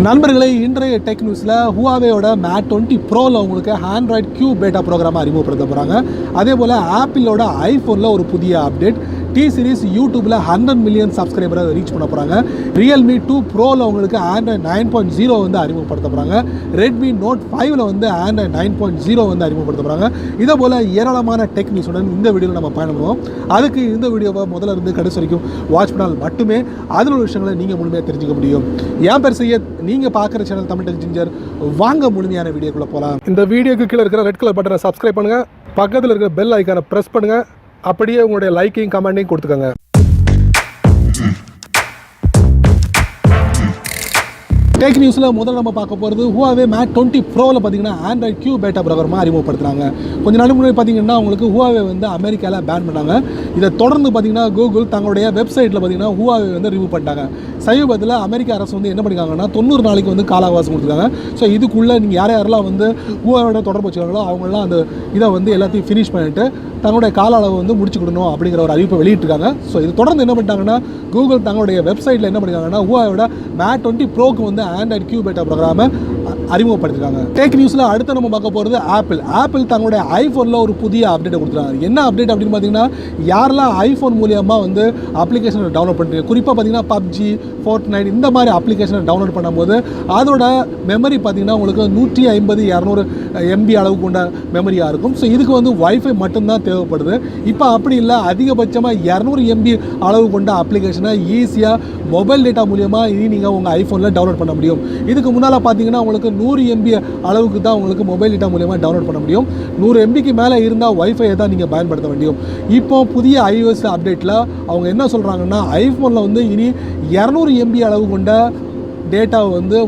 நண்பர்களே, இன்றைய டெக் நியூஸில் ஹுவாவேயோட மேட் 20 ப்ரோவில் உங்களுக்கு ஆண்ட்ராய்ட் கியூ பேட்டா ப்ரோக்ராமை அறிமுகப்படுத்த போகிறாங்க. அதே போல் ஆப்பிளோட ஐஃபோனில் ஒரு புதிய அப்டேட். டி சீரிஸ் யூடியூப்பில் 100 மில்லியன் சப்ஸ்கிரைபரை ரீச் பண்ண போகிறாங்க. ரியல்மி 2 ப்ரோவில் உங்களுக்கு ஆண்ட்ராய்ட் 9.0 வந்து அறிமுகப்படுத்த போகிறாங்க. ரெட்மி நோட் 5ல் வந்து ஆண்ட்ராய்ட் 9.0 வந்து அறிமுகப்படுத்த போகிறாங்க. இதே போல் ஏராளமான டெக் நியூஸுடன் இந்த வீடியோவில் நம்ம பயணப்படுவோம். அதுக்கு இந்த வீடியோவை முதல்ல இருந்து கடைசி வரைக்கும் வாட்ச் பண்ணால் மட்டுமே அதில் உள்ள விஷயங்களை நீங்கள் முழுமையாக தெரிஞ்சுக்க முடியும். என் பேர் செய்ய நீங்கள் பார்க்குற சேனல் தமிழ் டெக் ஜிஞ்சர். வாங்க முழுமையான வீடியோக்குள்ளே போகலாம். இந்த வீடியோக்கு கீழே இருக்கிற ரெட் கலர் பட்டனை சப்ஸ்கிரைப் பண்ணுங்கள், பக்கத்தில் இருக்கிற பெல் ஐக்கானை ப்ரெஸ் பண்ணுங்கள், அப்படியே உங்களுடைய லைக்கையும் கமெண்ட்டையும் கொடுத்துக்கோங்க. டெக் நியூஸில் முதல்ல நம்ம பார்க்க போகிறது ஹுவாவே மேட் 20 ப்ரோவில் பார்த்தீங்கன்னா ஆண்ட்ராய்ட் கியூ பேட்டா ப்ரோக்ராமாக அறிமுகப்படுத்துகிறாங்க. கொஞ்ச நாள் முன்னாடி பார்த்தீங்கன்னா உங்களுக்கு ஹுவாவே வந்து அமெரிக்காவில் பேன் பண்ணாங்க. இதை தொடர்ந்து பார்த்தீங்கன்னா கூகுள் தங்களுடைய வெப்சைட்டில் பார்த்தீங்கன்னா ஹுவாவே வந்து ரிமூவ் பண்ணிட்டாங்க. சமீபத்தில் அமெரிக்க அரசு வந்து என்ன பண்ணியிருக்காங்கன்னா 90 நாளைக்கு வந்து கால அவகாசம் கொடுத்துருக்காங்க. ஸோ இதுக்குள்ளே நீங்கள் யாரெல்லாம் வந்து ஹுவாவேயோட தொடர்பு வச்சுக்காங்களோ அவங்களாம் அந்த இதை வந்து எல்லாத்தையும் ஃபினிஷ் பண்ணிவிட்டு தங்களுடைய கால அளவு வந்து முடிச்சுக்கிடணும் அப்படிங்கிற ஒரு அறிவிப்பை வெளியிட்டிருக்காங்க. ஸோ இது தொடர்ந்து என்ன பண்ணிட்டாங்கன்னா கூகுள் தங்களுடைய வெப்சைட்டில் என்ன பண்ணியிருக்காங்கன்னா ஹுவாவேயோட மேட் 20 ப்ரோக்கு வந்து ஆண்ட்ராய்ட் கியூ பேட்டா ப்ரோக்ராமை அறிமுகப்படுத்திருக்காங்க. டெக் நியூஸில் அடுத்து நம்ம பார்க்க போகிறது ஆப்பிள் தங்களுடைய ஐஃபோனில் ஒரு புதிய அப்டேட்டை கொடுத்துருக்காங்க. என்ன அப்டேட் அப்படின்னு பார்த்தீங்கன்னா, யாரெல்லாம் ஐஃபோன் மூலியமாக வந்து அப்ளிகேஷனை டவுன்லோட் பண்ணுறீங்க, குறிப்பாக பார்த்தீங்கன்னா பப்ஜி, ஃபோர்ட்நைட் இந்த மாதிரி அப்ளிகேஷனை டவுன்லோட் பண்ணும்போது அதோட மெமரி பார்த்தீங்கன்னா உங்களுக்கு 150-200 MB அளவு கொண்ட மெமரியாக இருக்கும். ஸோ இதுக்கு வந்து வைஃபை மட்டும்தான் தேவைப்படுது. இப்போ அப்படி இல்லை, அதிகபட்சமாக 200 MB அளவு கொண்ட அப்ளிகேஷனை ஈஸியாக மொபைல் டேட்டா மூலியமாக இனி நீங்கள் உங்கள் ஐஃபோனில் டவுன்லோட் பண்ண முடியும். இதுக்கு முன்னால் பார்த்தீங்கன்னா உங்களுக்கு 100 MB அளவுக்கு தான் உங்களுக்கு மொபைல் டேட்டா மூலியமாக டவுன்லோட் பண்ண முடியும். 100 MBக்கு மேலே இருந்தால் வைஃபையை தான் நீங்கள் பயன்படுத்த முடியும். இப்போ புதிய iOS அப்டேட்டில் அவங்க என்ன சொல்கிறாங்கன்னா, ஐஃபோனில் வந்து இனி 200 MB அளவு கொண்ட டேட்டாவை வந்து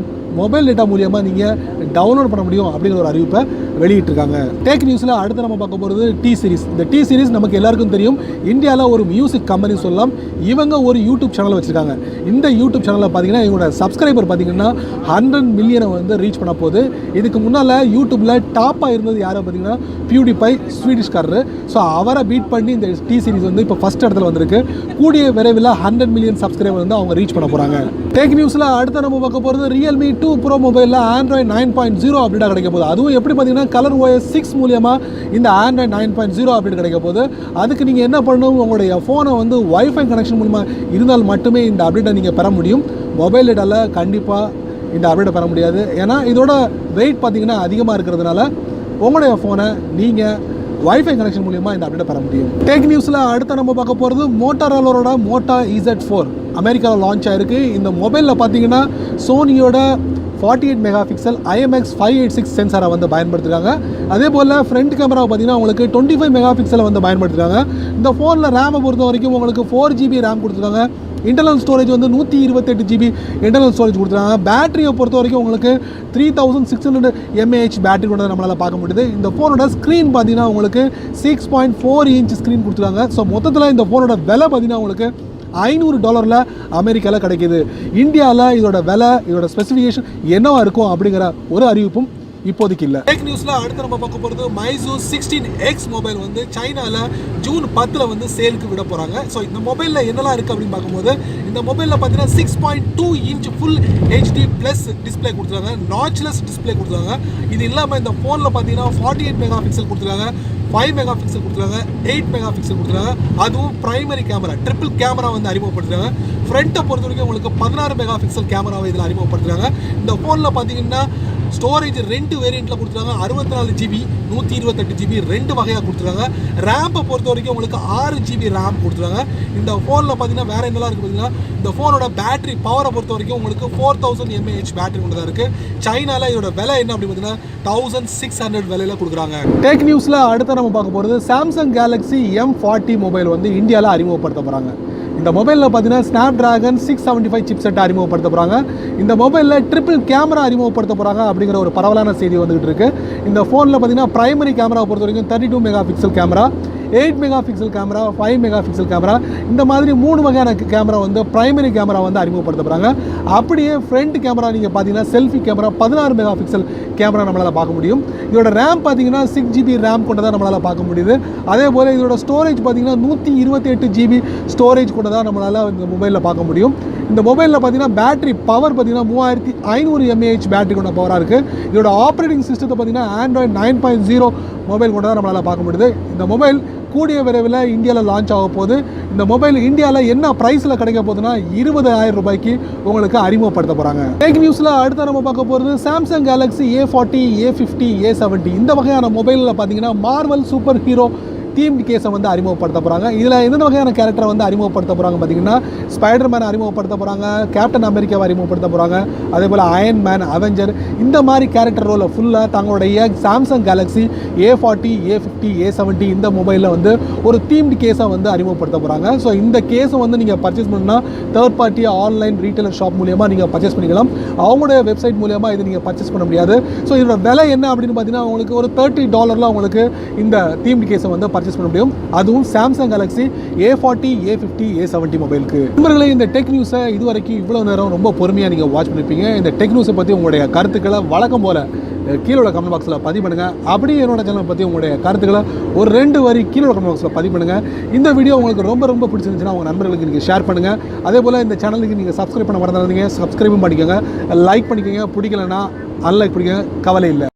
மொபைல் டேட்டா மூலியமாக நீங்கள் டவுன்லோட் பண்ண முடியும் அப்படிங்கிற ஒரு அறிவிப்பை வெளியிட்டிருக்காங்க. டெக் நியூஸில் அடுத்து நம்ம பார்க்க போகிறது டி சீரிஸ். இந்த டி சீரிஸ் நமக்கு எல்லாருக்கும் தெரியும், இந்தியாவில் ஒரு மியூசிக் கம்பெனி சொல்லலாம். இவங்க ஒரு யூடியூப் சேனல் வச்சுருக்காங்க. இந்த யூடியூப் சேனலில் பார்த்தீங்கன்னா இவங்களோட சப்ஸ்கிரைபர் பார்த்தீங்கன்னா 100 மில்லியனை வந்து ரீச் பண்ண போகுது. இதுக்கு முன்னால் யூடியூப்பில் டாப்பாக இருந்தது யாரை பார்த்தீங்கன்னா பியூடிபை, ஸ்வீடிஷ்காரரு. ஸோ அவரை பீட் பண்ணி இந்த டி சீரிஸ் வந்து இப்போ ஃபஸ்ட் இடத்துல வந்திருக்கு. கூடிய விரைவில் 100 மில்லியன் சப்ஸ்கிரைபர் வந்து அவங்க ரீச் பண்ண போகிறாங்க. டெக் நியூஸில் அடுத்து நம்ம பார்க்க போகிறது ரியல்மி 2 ப்ரோ மொபைலில் ஆண்ட்ராய்ட் 9.0 அப்டேட்டாக கிடைக்க போகுது. அதுவும் எப்படி பார்த்தீங்கன்னா கலர் OS 6 மூலியமாக இந்த ஆண்ட்ராய்ட் 9.0 அப்டேட் கிடைக்க போகுது. அதுக்கு நீங்கள் என்ன பண்ணணும், உங்களுடைய ஃபோனை வந்து வைஃபை கனெக்ஷன் மூலமாக இருந்தால் மட்டுமே இந்த அப்டேட்டை நீங்கள் பெற முடியும். மொபைல் டேட்டாவில் கண்டிப்பாக இந்த அப்டேட்டை பெற முடியாது. ஏன்னா இதோட வெயிட் பார்த்தீங்கன்னா அதிகமாக இருக்கிறதுனால உங்களுடைய ஃபோனை நீங்கள் வைஃபை கனெக்ஷன் மூலியமாக இந்த அப்டேட்டை பெற முடியும். டெக் நியூஸில் அடுத்து நம்ம பார்க்க போகிறது மோட்டோரோலாவோட மோட்டோ Z4 அமெரிக்காவில் லான்ச் ஆகிருக்கு. இந்த மொபைலில் பார்த்தீங்கன்னா சோனியோட 48 மெகா பிக்சல் IMX 586 சென்சாரை வந்து பயன்படுத்துகிறாங்க. அதே போல் ஃப்ரண்ட் கேமராவை பார்த்தீங்கன்னா உங்களுக்கு 25 மெகா பிக்சலை வந்து பயன்படுத்துகிறாங்க. இந்த ஃபோனில் ரேமை பொறுத்த வரைக்கும் உங்களுக்கு 4 GB ரேம் கொடுத்துருக்காங்க. இன்டர்னல் ஸ்டோரேஜ் வந்து 128 GB இன்டர்னல் ஸ்டோரேஜ் கொடுத்துருக்காங்க. பேட்டரியை பொறுத்த வரைக்கும் உங்களுக்கு 3600 mAh பேட்டரி கொண்டு நம்மளால் பார்க்க முடியுது. இந்த ஃபோனோட ஸ்க்ரீன் பார்த்தீங்கன்னா உங்களுக்கு 6.4 இன்ச் ஸ்க்ரீன் கொடுத்துருக்காங்க. ஸோ மொத்தத்தில் இந்த ஃபோனோட விலை பார்த்தீங்கன்னா உங்களுக்கு $500 அமெரிக்காவில் கிடைக்கிது. இந்தியாவில் இதோட விலை, இதோட ஸ்பெசிஃபிகேஷன் என்னவா இருக்கும் அப்படிங்கிற ஒரு அறிவிப்பும் இப்போதைக்கு இல்லை. டெக் நியூஸில் அடுத்து நம்ம பார்க்க போகிறது மைசூ 16X மொபைல் வந்து சைனாவில் ஜூன் 10 வந்து சேலுக்கு விட போகிறாங்க. ஸோ இந்த மொபைலில் என்னெல்லாம் இருக்குது அப்படின்னு பார்க்கும்போது இந்த மொபைலில் பார்த்தீங்கன்னா 6.2 inch full HD plus display கொடுத்துருக்காங்க. நாட்ச்லெஸ் டிஸ்பிளே கொடுத்துருக்காங்க. இது இல்லாமல் இந்த ஃபோனில் பார்த்தீங்கன்னா 48 மெகா பிக்சல் கொடுத்துருக்காங்க, 5 மெகா பிக்சல் கொடுத்துருக்காங்க, 8 மெகா பிக்சல் கொடுத்துருக்காங்க. அதுவும் பிரைமரி கேமரா, ட்ரிபிள் கேமரா வந்து அறிமுகப்படுத்துறாங்க. ஃப்ரண்ட்டை பொறுத்த வரைக்கும் உங்களுக்கு 16 மெகா பிக்சல் கேமராவை இதில் அறிமுகப்படுத்துறாங்க. இந்த ஃபோனில் பார்த்தீங்கன்னா ஸ்டோரேஜ் 2 வேரியண்ட்டில் கொடுத்துருக்காங்க. 64 GB, 128 GB 2 வகையாக கொடுத்துருக்காங்க. ரேம்பை பொறுத்த வரைக்கும் உங்களுக்கு 6 GB ரேம் கொடுத்துருக்காங்க. இந்த ஃபோனில் பார்த்தீங்கன்னா வேறு என்னெல்லாம் இருக்குது பார்த்தீங்கன்னா, இந்த ஃபோனோட பேட்டரி பவரை பொறுத்த வரைக்கும் உங்களுக்கு 4000 mAh பேட்டரி கொண்டு தான் இருக்குது. சைனாவில் இதோட விலை என்ன அப்படின்னு பார்த்தீங்கன்னா 1600 விலையில் கொடுக்குறாங்க. டெக் நியூஸில் அடுத்து நம்ம பார்க்க போகிறது சாம்சங் கேலக்ஸி M40 மொபைல் வந்து இந்தியாவில் அறிமுகப்படுத்த போகிறாங்க. இந்த மொபைலில் பார்த்தீங்கன்னா ஸ்னாப்டிராகன் 675 சிப்செட்டை அறிமுகப்படுத்த போகிறாங்க. இந்த மொபைலில் ட்ரிபிள் கேமரா அறிமுகப்படுத்த போகிறாங்க அப்படிங்கிற ஒரு பரவலான செய்தி வந்துகிட்டு இருக்கு. இந்த ஃபோனில் பார்த்தீங்கன்னா பிரைமரி கேமராவை பொறுத்த வரைக்கும் 32 mega pixel camera, 8 mega pixel camera, 5 mega pixel camera, இந்த மாதிரி 3 வகையான கேமரா வந்து பிரைமரி கேமரா வந்து அறிமுகப்படுத்த போகிறாங்க. அப்படியே ஃப்ரண்ட் கேமரா நீங்கள் பார்த்தீங்கன்னா selfie camera 16 mega pixel camera நம்மளால் பார்க்க முடியும். இதோட ரேம் பார்த்தீங்கன்னா 6 GB ரேம் கொண்டு தான் நம்மளால் பார்க்க முடியுது. அதே போல் இதோட ஸ்டோரேஜ் பார்த்தீங்கன்னா 128 GB ஸ்டோரேஜ் கொண்டு தான் நம்மளால் இந்த மொபைலில் பார்க்க முடியும். இந்த மொபைலில் பார்த்தீங்கன்னா பேட்டரி பவர் பார்த்தீங்கன்னா 3500 mAh பேட்டரி கொண்ட பவராக இருக்குது. இதோட ஆப்ரேட்டிங் சிஸ்டத்தை பார்த்தீங்கன்னா ஆண்ட்ராய்டு 9.0 மொபைல் கொண்டு தான் நம்மளால் பார்க்க முடியுது. இந்த மொபைல் கூடிய விரைவில் இந்தியாவில் லான்ச் ஆக போகுது. இந்த மொபைல் இந்தியாவில் என்ன ப்ரைஸில் கிடைக்க போகுதுன்னா 20,000 ரூபாய்க்கு உங்களுக்கு அறிமுகப்படுத்த போகிறாங்க. டெக் நியூஸில் அடுத்த நம்ம பார்க்க போகிறது Samsung Galaxy A40, A50, A70 இந்த வகையான மொபைலில் பார்த்தீங்கன்னா மார்வல் சூப்பர் ஹீரோ தீம்டு கேஸை வந்து அறிமுகப்படுத்த போகிறாங்க. இதில் எந்தெந்த வகையான கேரக்டரை வந்து அறிமுகப்படுத்த போகிறாங்க பார்த்தீங்கன்னா ஸ்பைடர்மேன் அறிமுகப்படுத்த போகிறாங்க, கேப்டன் அமெரிக்காவை அறிமுகப்படுத்த போகிறாங்க, அதே போல் அயன் மேன், அவெஞ்சர் இந்த மாதிரி கேரக்டர் ரோலை ஃபுல்லாக தங்களுடைய Samsung Galaxy A40, A50, A70 இந்த மொபைலில் வந்து ஒரு தீம்டு கேஸை வந்து அறிமுகப்படுத்த போகிறாங்க. ஸோ இந்த கேஸை வந்து நீங்கள் பர்ச்சேஸ் பண்ணணும்னா third party online retailer shop மூலியமாக நீங்கள் பர்ச்சேஸ் பண்ணிக்கலாம். அவங்களுடைய வெப்சைட் மூலியமாக இது நீங்கள் பர்ச்சேஸ் பண்ண முடியாது. ஸோ இதோட விலை என்ன அப்படின்னு பார்த்தீங்கன்னா உங்களுக்கு ஒரு $30 உங்களுக்கு இந்த தீம்டு கேஸை வந்து பர்ச்சேஸ் பண்ண முடியும். அதுவும் Samsung Galaxy A40, A50, A70 மொபைலுக்கு. நண்பர்களே, இந்த டெக் நியூஸை இதுவரைக்கும் இவ்வளோ நேரம் ரொம்ப பொறுமையாக நீங்கள் வாட்ச் பண்ணிருப்பீங்க. இந்த டெக் நியூஸை பற்றி உங்களுடைய கருத்துக்களை வழக்கம் போல் கீழே உள்ள கமெண்ட் பாக்ஸில் பதிவு பண்ணுங்கள். அப்படியே என்னோட சேனலை பற்றி உங்களுடைய கருத்துக்களை ஒரு 2 வரி கீழே உள்ள கமெண்ட் பாக்ஸில் பதிவு பண்ணுங்கள். இந்த வீடியோ உங்களுக்கு ரொம்ப ரொம்ப பிடிச்சிருந்துச்சுன்னா உங்கள் நண்பர்களுக்கு நீங்கள் ஷேர் பண்ணுங்கள். அதே போல் இந்த சேனலுக்கு நீங்கள் சப்ஸ்கிரைப் பண்ண மறந்துடாதீங்க. சப்ஸ்கிரைபும் பண்ணிக்கோங்க, லைக் பண்ணிக்கோங்க. பிடிக்கலன்னா அன்லைக் பண்ணிக்கோங்க, கவலை இல்லை.